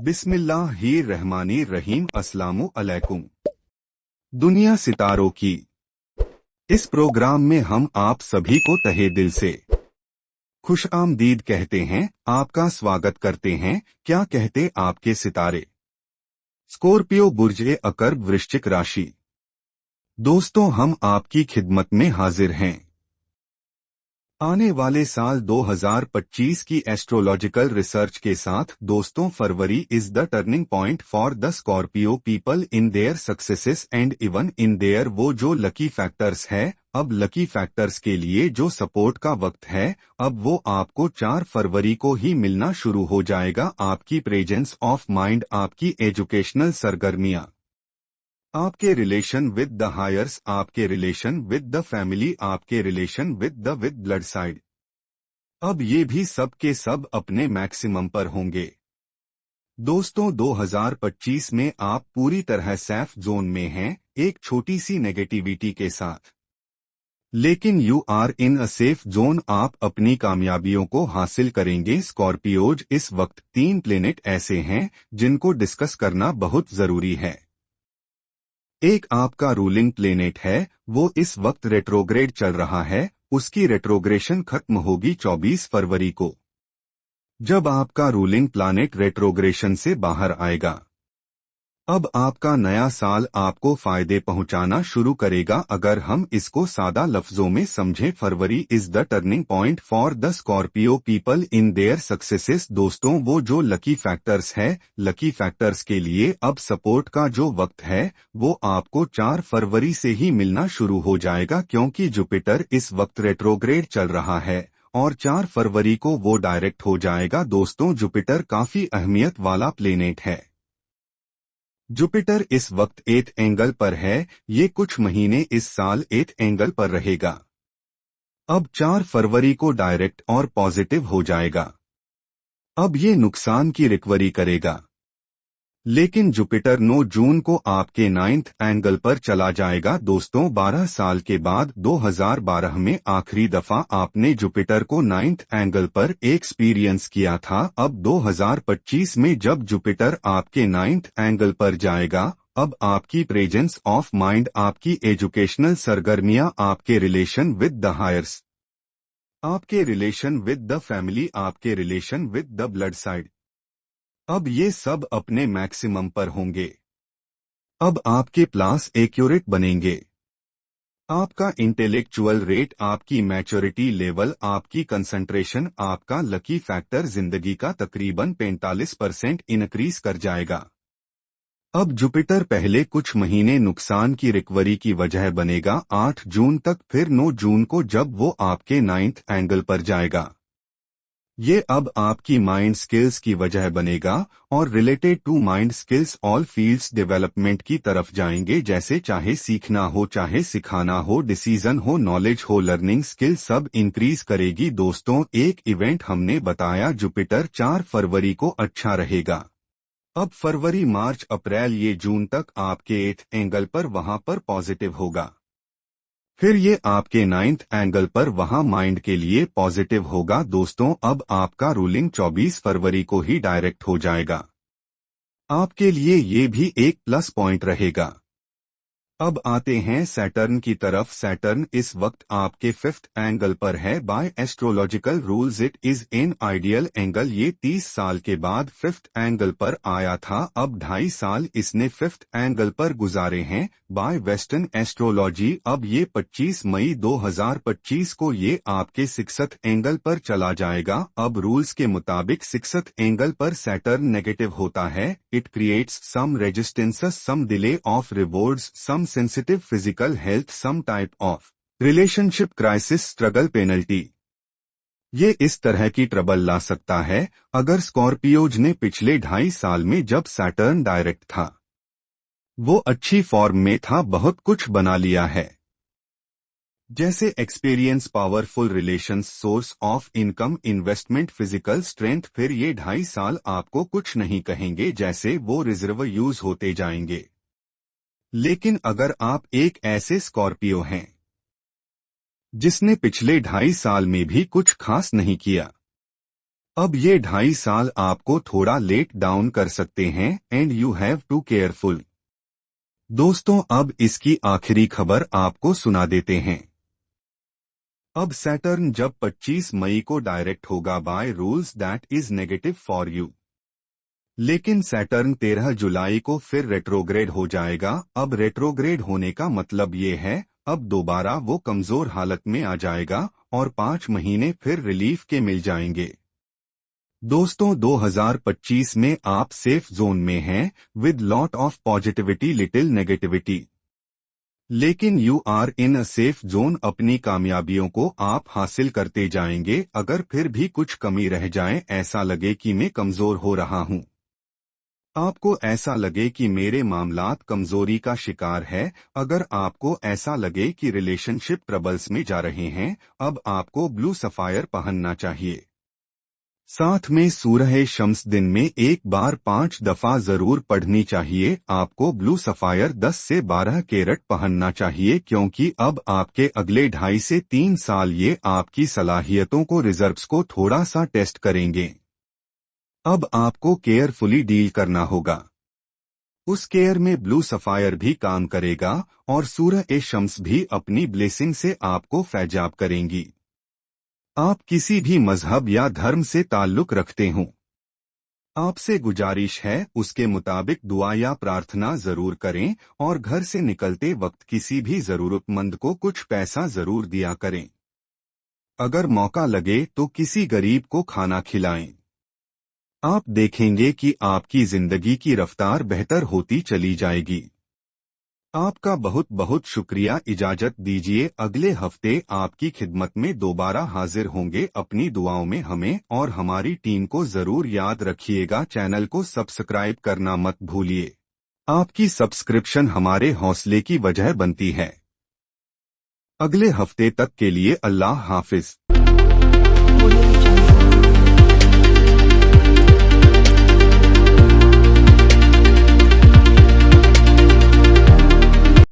बिस्मिल्लाहिर्रहमानिर्रहीम। अस्सलामु अलैकुम। दुनिया सितारों की इस प्रोग्राम में हम आप सभी को तहे दिल से खुशामदीद कहते हैं, आपका स्वागत करते हैं। क्या कहते आपके सितारे? स्कॉर्पियो बुर्ज अकर्ब वृश्चिक राशि। दोस्तों, हम आपकी खिदमत में हाजिर हैं। आने वाले साल 2025 की एस्ट्रोलॉजिकल रिसर्च के साथ दोस्तों, February is the turning point for the Scorpio people in their successes and even in their वो जो लकी फैक्टर्स है। अब लकी फैक्टर्स के लिए जो सपोर्ट का वक्त है, अब वो आपको 4 फरवरी को ही मिलना शुरू हो जाएगा। आपकी प्रेजेंस ऑफ माइंड, आपकी एजुकेशनल सरगर्मियां, आपके रिलेशन विद द हायर्स, आपके रिलेशन विद द फैमिली, आपके रिलेशन विद ब्लड साइड, अब ये भी सब के सब अपने मैक्सिमम पर होंगे। दोस्तों, 2025 में आप पूरी तरह सेफ जोन में हैं, एक छोटी सी नेगेटिविटी के साथ, लेकिन you are in a safe zone. आप अपनी कामयाबियों को हासिल करेंगे। स्कॉर्पियोज, इस वक्त 3 प्लेनेट ऐसे हैं जिनको डिस्कस करना बहुत जरूरी है। एक आपका रूलिंग प्लेनेट है, वो इस वक्त रेट्रोग्रेड चल रहा है। उसकी रेट्रोग्रेशन खत्म होगी 24 फरवरी को, जब आपका रूलिंग प्लैनेट रेट्रोग्रेशन से बाहर आएगा। अब आपका नया साल आपको फायदे पहुंचाना शुरू करेगा। अगर हम इसको सादा लफ्जों में समझें, February is the turning point for the Scorpio people in their successes. दोस्तों, वो जो लकी फैक्टर्स है, लकी फैक्टर्स के लिए अब सपोर्ट का जो वक्त है, वो आपको 4 फरवरी से ही मिलना शुरू हो जाएगा, क्योंकि जुपिटर इस वक्त रेट्रोग्रेड चल रहा है और 4 फरवरी को वो डायरेक्ट हो जाएगा। दोस्तों, जुपिटर काफी अहमियत वाला प्लेनेट है। जुपिटर इस वक्त 8th एंगल पर है। ये कुछ महीने इस साल 8th एंगल पर रहेगा। अब 4 फरवरी को डायरेक्ट और पॉजिटिव हो जाएगा। अब ये नुकसान की रिकवरी करेगा, लेकिन जुपिटर 9 जून को आपके 9th एंगल पर चला जाएगा। दोस्तों, 12 साल के बाद 2012 में आखिरी दफा आपने जुपिटर को 9th एंगल पर एक्सपीरियंस किया था। अब 2025 में जब जुपिटर आपके 9th एंगल पर जाएगा, अब आपकी प्रेजेंस ऑफ माइंड, आपकी एजुकेशनल सरगर्मियां, आपके रिलेशन विद द हायर्स, आपके रिलेशन विद द फैमिली, आपके relation with the blood side, अब ये सब अपने मैक्सिमम पर होंगे। अब आपके प्लास एक्यूरेट बनेंगे। आपका इंटेलेक्चुअल रेट, आपकी मैच्योरिटी लेवल, आपकी कंसंट्रेशन, आपका लकी फैक्टर जिंदगी का तकरीबन 45% इनक्रीज कर जाएगा। अब जुपिटर पहले कुछ महीने नुकसान की रिकवरी की वजह बनेगा 8 जून तक, फिर 9 जून को जब वो आपके 9th एंगल पर जाएगा, ये अब आपकी माइंड स्किल्स की वजह बनेगा और related to mind skills all fields development की तरफ जाएंगे। जैसे चाहे सीखना हो, चाहे सिखाना हो, डिसीजन हो, नॉलेज हो, लर्निंग स्किल सब इंक्रीज करेगी। दोस्तों, एक इवेंट हमने बताया, जुपिटर 4 फरवरी को अच्छा रहेगा। अब फरवरी, मार्च, अप्रैल, ये जून तक आपके 8th एंगल पर वहां पर पॉजिटिव होगा। फिर ये आपके 9th एंगल पर वहां माइंड के लिए पॉजिटिव होगा। दोस्तों, अब आपका रूलिंग 24 फरवरी को ही डायरेक्ट हो जाएगा। आपके लिए ये भी एक प्लस पॉइंट रहेगा। अब आते हैं सैटर्न की तरफ। सैटर्न इस वक्त आपके 5th एंगल पर है। By astrological rules it is an ideal angle. ये 30 साल के बाद 5th एंगल पर आया था। अब 2.5 साल इसने 5th एंगल पर गुजारे हैं बाय वेस्टर्न एस्ट्रोलॉजी। अब ये 25 मई 2025 को ये आपके 6th एंगल पर चला जाएगा। अब रूल्स के मुताबिक 6th एंगल पर सैटर्न नेगेटिव होता है। It creates some resistances, some delay of rewards, some sensitive physical health, some type of relationship crisis, struggle, penalty। ये इस तरह की ट्रबल ला सकता है अगर स्कॉर्पियोज ने पिछले 2.5 साल में जब सैटर्न डायरेक्ट था, वो अच्छी फॉर्म में था, बहुत कुछ बना लिया है, जैसे experience, powerful relations, source of income, investment, physical strength. फिर ये 2.5 साल आपको कुछ नहीं कहेंगे, जैसे वो रिजर्व यूज होते जाएंगे। लेकिन अगर आप एक ऐसे स्कॉर्पियो हैं जिसने पिछले 2.5 साल में भी कुछ खास नहीं किया, अब ये 2.5 साल आपको थोड़ा लेट डाउन कर सकते हैं and you have to careful. दोस्तों, अब इसकी आखिरी खबर आपको सुना देते हैं। अब सैटर्न जब 25 मई को डायरेक्ट होगा by rules that is negative for you. लेकिन सैटर्न 13 जुलाई को फिर रेट्रोग्रेड हो जाएगा। अब रेट्रोग्रेड होने का मतलब ये है, अब दोबारा वो कमजोर हालत में आ जाएगा और 5 महीने फिर रिलीफ के मिल जाएंगे। दोस्तों, 2025 में आप सेफ जोन में हैं with lot of positivity little negativity. लेकिन you are in a safe zone. अपनी कामयाबियों को आप हासिल करते जाएंगे। अगर फिर भी कुछ कमी रह जाए, ऐसा लगे कि मैं कमजोर हो रहा हूं, आपको ऐसा लगे कि मेरे मामलात कमजोरी का शिकार है, अगर आपको ऐसा लगे कि रिलेशनशिप ट्रबल्स में जा रहे हैं, अब आपको ब्लू सफायर पहनना चाहिए। साथ में सूरह शम्स दिन में एक बार 5 दफा जरूर पढ़नी चाहिए। आपको ब्लू सफायर 10 से 12 कैरेट पहनना चाहिए, क्योंकि अब आपके अगले 2.5 से 3 साल ये आपकी सलाहियतों को, रिजर्व्स को थोड़ा सा टेस्ट करेंगे। अब आपको केयरफुली डील करना होगा। उस केयर में ब्लू सफायर भी काम करेगा और सूरह शम्स भी अपनी ब्लेसिंग से आपको फैजाब करेंगी। आप किसी भी मजहब या धर्म से ताल्लुक रखते हों, आपसे गुजारिश है उसके मुताबिक दुआ या प्रार्थना जरूर करें और घर से निकलते वक्त किसी भी जरूरतमंद को कुछ पैसा जरूर दिया करें। अगर मौका लगे तो किसी गरीब को खाना खिलाएं। आप देखेंगे कि आपकी जिंदगी की रफ्तार बेहतर होती चली जाएगी। आपका बहुत बहुत शुक्रिया। इजाजत दीजिए, अगले हफ्ते आपकी खिदमत में दोबारा हाजिर होंगे। अपनी दुआओं में हमें और हमारी टीम को जरूर याद रखिएगा। चैनल को सब्सक्राइब करना मत भूलिए। आपकी सब्सक्रिप्शन हमारे हौसले की वजह बनती है। अगले हफ्ते तक के लिए अल्लाह हाफिज।